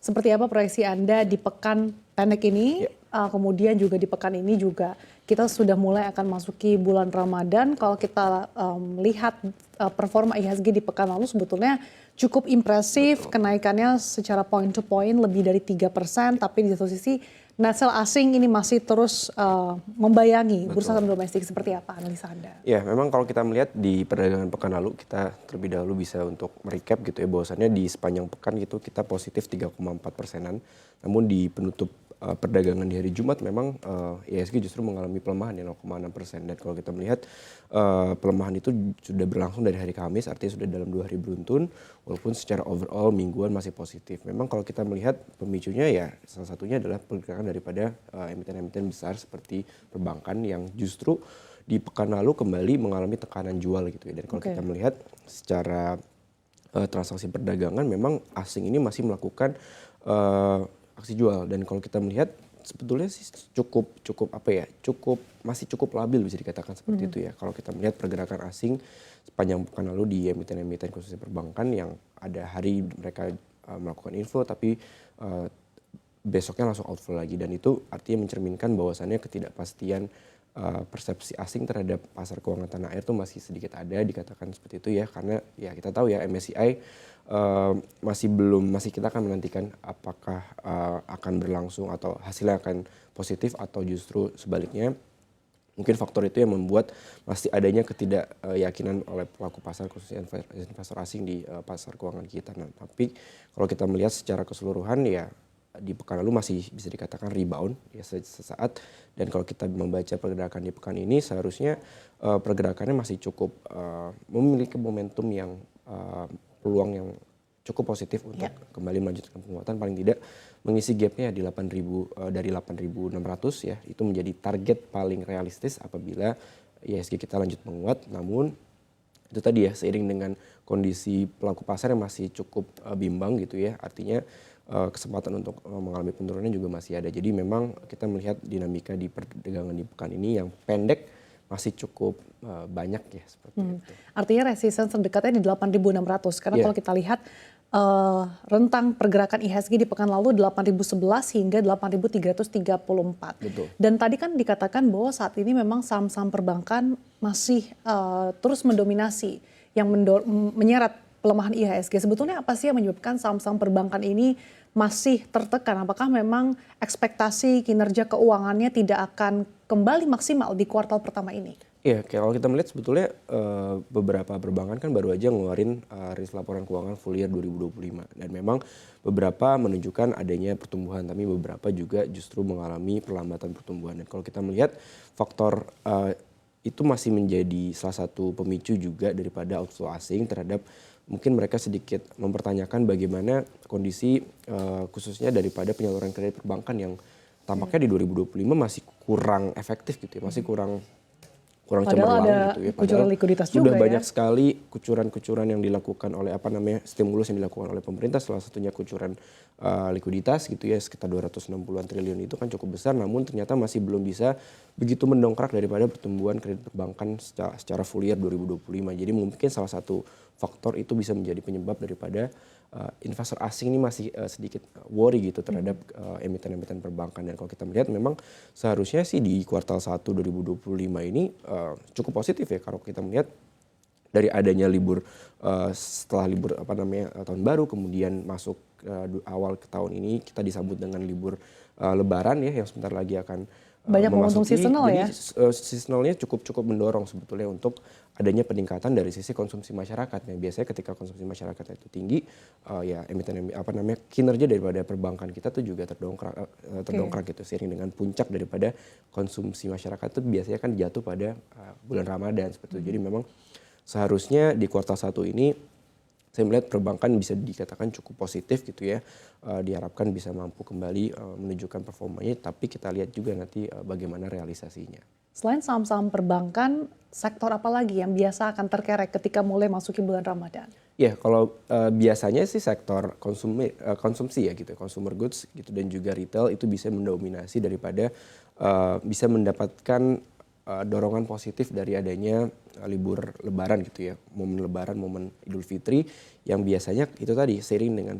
seperti apa proyeksi Anda di pekan pendek ini, Ya. kemudian juga di pekan ini juga kita sudah mulai akan masuki bulan Ramadan. Kalau kita lihat performa IHSG di pekan lalu sebetulnya cukup impresif, Betul. kenaikannya secara point to point lebih dari 3%, tapi di satu sisi net sale asing ini masih terus membayangi bursa Betul. saham domestik. Seperti apa analisa Anda? Ya, memang kalau kita melihat di perdagangan pekan lalu, kita terlebih dahulu bisa untuk merecap gitu ya, bahwasannya di sepanjang pekan gitu kita positif 3,4%-an. Namun di penutup perdagangan di hari Jumat memang IHSG justru mengalami pelemahan ya 0,6%. Dan kalau kita melihat pelemahan itu sudah berlangsung dari hari Kamis, artinya sudah dalam 2 hari beruntun, walaupun secara overall mingguan masih positif. Memang kalau kita melihat pemicunya ya salah satunya adalah pergerakan daripada emiten-emiten besar seperti perbankan yang justru di pekan lalu kembali mengalami tekanan jual gitu ya. Dan kalau kita melihat secara transaksi perdagangan memang asing ini masih melakukan aksi jual, dan kalau kita melihat sebetulnya sih masih cukup labil bisa dikatakan seperti itu ya. Kalau kita melihat pergerakan asing sepanjang pekan lalu di emiten-emiten khususnya perbankan yang ada hari mereka melakukan inflow tapi besoknya langsung outflow lagi, dan itu artinya mencerminkan bahwasannya ketidakpastian persepsi asing terhadap pasar keuangan tanah air itu masih sedikit ada, dikatakan seperti itu ya, karena ya kita tahu ya MSCI masih kita akan menantikan apakah akan berlangsung atau hasilnya akan positif atau justru sebaliknya. Mungkin faktor itu yang membuat masih adanya ketidakyakinan oleh pelaku pasar khususnya investor asing di pasar keuangan kita. Nah, tapi kalau kita melihat secara keseluruhan ya di pekan lalu masih bisa dikatakan rebound ya sesaat, dan kalau kita membaca pergerakan di pekan ini seharusnya pergerakannya masih cukup memiliki momentum yang peluang yang cukup positif untuk kembali melanjutkan penguatan, paling tidak mengisi gapnya di 8.000 dari 8.600 ya, itu menjadi target paling realistis apabila IHSG kita lanjut menguat. Namun itu tadi ya, seiring dengan kondisi pelaku pasar yang masih cukup bimbang gitu ya, artinya kesempatan untuk mengalami penurunan juga masih ada. Jadi memang kita melihat dinamika di perdagangan di pekan ini yang pendek masih cukup banyak ya seperti itu. Artinya resistance terdekatnya di 8.600 karena kalau kita lihat rentang pergerakan IHSG di pekan lalu 8.011 hingga 8.334. Betul. Dan tadi kan dikatakan bahwa saat ini memang saham-saham perbankan masih terus mendominasi yang menyeret pelemahan IHSG. Sebetulnya apa sih yang menyebabkan saham-saham perbankan ini masih tertekan? Apakah memang ekspektasi kinerja keuangannya tidak akan kembali maksimal di kuartal pertama ini? Iya, kalau kita melihat sebetulnya beberapa perbankan kan baru aja ngeluarin rilis laporan keuangan full year 2025. Dan memang beberapa menunjukkan adanya pertumbuhan, tapi beberapa juga justru mengalami perlambatan pertumbuhan. Dan kalau kita melihat faktor itu masih menjadi salah satu pemicu juga daripada outflow asing terhadap, mungkin mereka sedikit mempertanyakan bagaimana kondisi khususnya daripada penyaluran kredit perbankan yang tampaknya di 2025 masih kurang efektif gitu ya, masih kurang cemerlang gitu ya. Padahal likuiditas sudah juga banyak ya. sekali kucuran-kucuran yang dilakukan oleh stimulus yang dilakukan oleh pemerintah, salah satunya kucuran likuiditas gitu ya, sekitar 260-an triliun itu kan cukup besar, namun ternyata masih belum bisa begitu mendongkrak daripada pertumbuhan kredit perbankan secara full year 2025. Jadi mungkin salah satu faktor itu bisa menjadi penyebab daripada investor asing ini masih sedikit worry gitu terhadap emiten-emiten perbankan. Dan kalau kita melihat memang seharusnya sih di kuartal 1 2025 ini cukup positif ya, kalau kita melihat dari adanya libur setelah libur tahun baru, kemudian masuk awal ke tahun ini kita disambut dengan libur lebaran ya yang sebentar lagi akan banyak momentum memasuki. seasonal Jadi ya. seasonalnya cukup mendorong sebetulnya untuk adanya peningkatan dari sisi konsumsi masyarakat. Yang biasanya ketika konsumsi masyarakat itu tinggi, ya kinerja daripada perbankan kita tuh juga terdongkrak gitu, seiring dengan puncak daripada konsumsi masyarakat itu biasanya kan jatuh pada bulan Ramadan seperti itu. Jadi memang seharusnya di kuartal 1 ini saya melihat perbankan bisa dikatakan cukup positif gitu ya, diharapkan bisa mampu kembali menunjukkan performanya, tapi kita lihat juga nanti bagaimana realisasinya. Selain saham-saham perbankan, sektor apa lagi yang biasa akan terkerek ketika mulai masuki bulan Ramadan? Ya, kalau biasanya sih sektor konsumsi ya gitu, consumer goods gitu, dan juga retail itu bisa mendominasi daripada bisa mendapatkan dorongan positif dari adanya libur Lebaran gitu ya, momen Lebaran, momen Idul Fitri yang biasanya itu tadi seiring dengan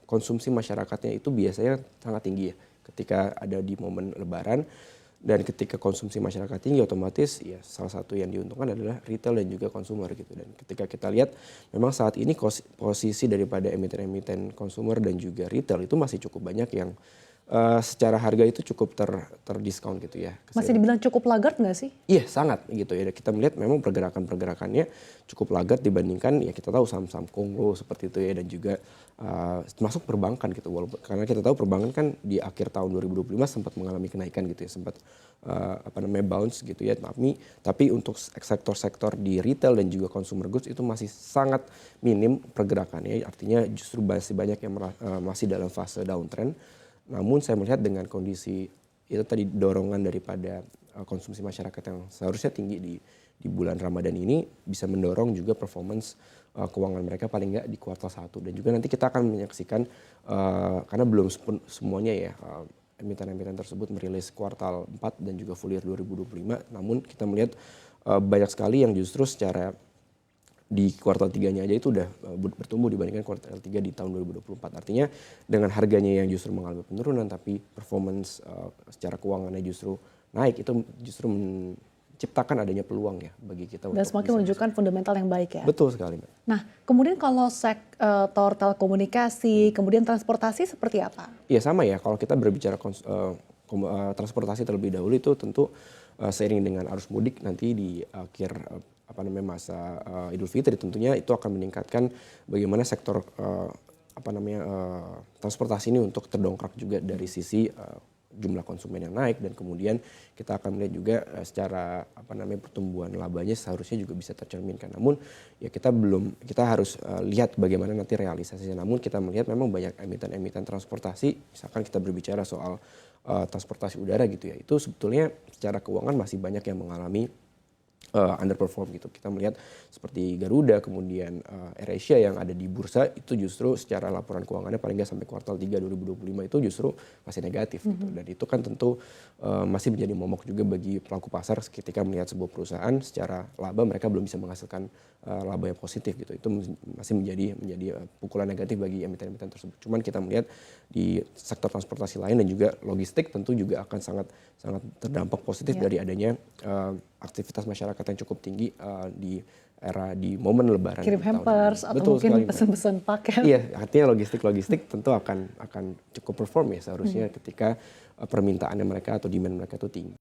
konsumsi masyarakatnya itu biasanya sangat tinggi ya ketika ada di momen Lebaran. Dan ketika konsumsi masyarakat tinggi otomatis ya salah satu yang diuntungkan adalah retail dan juga konsumer gitu. Dan ketika kita lihat memang saat ini posisi daripada emiten-emiten konsumer dan juga retail itu masih cukup banyak yang secara harga itu cukup terdiskon gitu ya. Masih dibilang cukup laggard nggak sih? Iya sangat gitu ya. Kita melihat memang pergerakannya cukup laggard dibandingkan ya kita tahu saham-saham Kongo seperti itu ya dan juga termasuk perbankan gitu. Walaupun karena kita tahu perbankan kan di akhir tahun 2025 sempat mengalami kenaikan gitu ya, sempat bounce gitu ya. Tapi untuk sektor-sektor di retail dan juga consumer goods itu masih sangat minim pergerakannya. Artinya justru masih banyak yang masih dalam fase downtrend. Namun saya melihat dengan kondisi itu tadi dorongan daripada konsumsi masyarakat yang seharusnya tinggi di bulan Ramadan ini bisa mendorong juga performance keuangan mereka paling nggak di kuartal 1. Dan juga nanti kita akan menyaksikan karena belum semuanya ya emiten-emiten tersebut merilis kuartal 4 dan juga full year 2025. Namun kita melihat banyak sekali yang justru secara di kuartal 3-nya aja itu udah bertumbuh dibandingkan kuartal 3 di tahun 2024. Artinya dengan harganya yang justru mengalami penurunan tapi performance secara keuangannya justru naik, itu justru menciptakan adanya peluang ya bagi kita. Dan semakin menunjukkan fundamental yang baik ya. Betul sekali, Mbak. Nah, kemudian kalau sektor telekomunikasi, kemudian transportasi seperti apa? Iya sama ya, kalau kita berbicara transportasi terlebih dahulu itu tentu seiring dengan arus mudik nanti di akhir masa Idul Fitri tentunya itu akan meningkatkan bagaimana sektor transportasi ini untuk terdongkrak juga dari sisi jumlah konsumen yang naik dan kemudian kita akan melihat juga secara pertumbuhan labanya seharusnya juga bisa tercerminkan. Namun ya kita harus lihat bagaimana nanti realisasinya. Namun kita melihat memang banyak emiten-emiten transportasi, misalkan kita berbicara soal transportasi udara gitu ya, itu sebetulnya secara keuangan masih banyak yang mengalami underperform gitu. Kita melihat seperti Garuda, kemudian AirAsia yang ada di bursa itu justru secara laporan keuangannya paling nggak sampai kuartal 3 2025 itu justru masih negatif gitu. Dan itu kan tentu masih menjadi momok juga bagi pelaku pasar ketika melihat sebuah perusahaan secara laba mereka belum bisa menghasilkan laba yang positif gitu. Itu masih menjadi pukulan negatif bagi emiten-emiten tersebut. Cuman kita melihat di sektor transportasi lain dan juga logistik tentu juga akan sangat terdampak positif dari adanya aktivitas masyarakat yang cukup tinggi di momen Lebaran. Kirim hampers atau Betul mungkin sekali, pesan-pesan paket. Iya, artinya logistik tentu akan cukup perform ya seharusnya ketika permintaannya mereka atau demand mereka itu tinggi.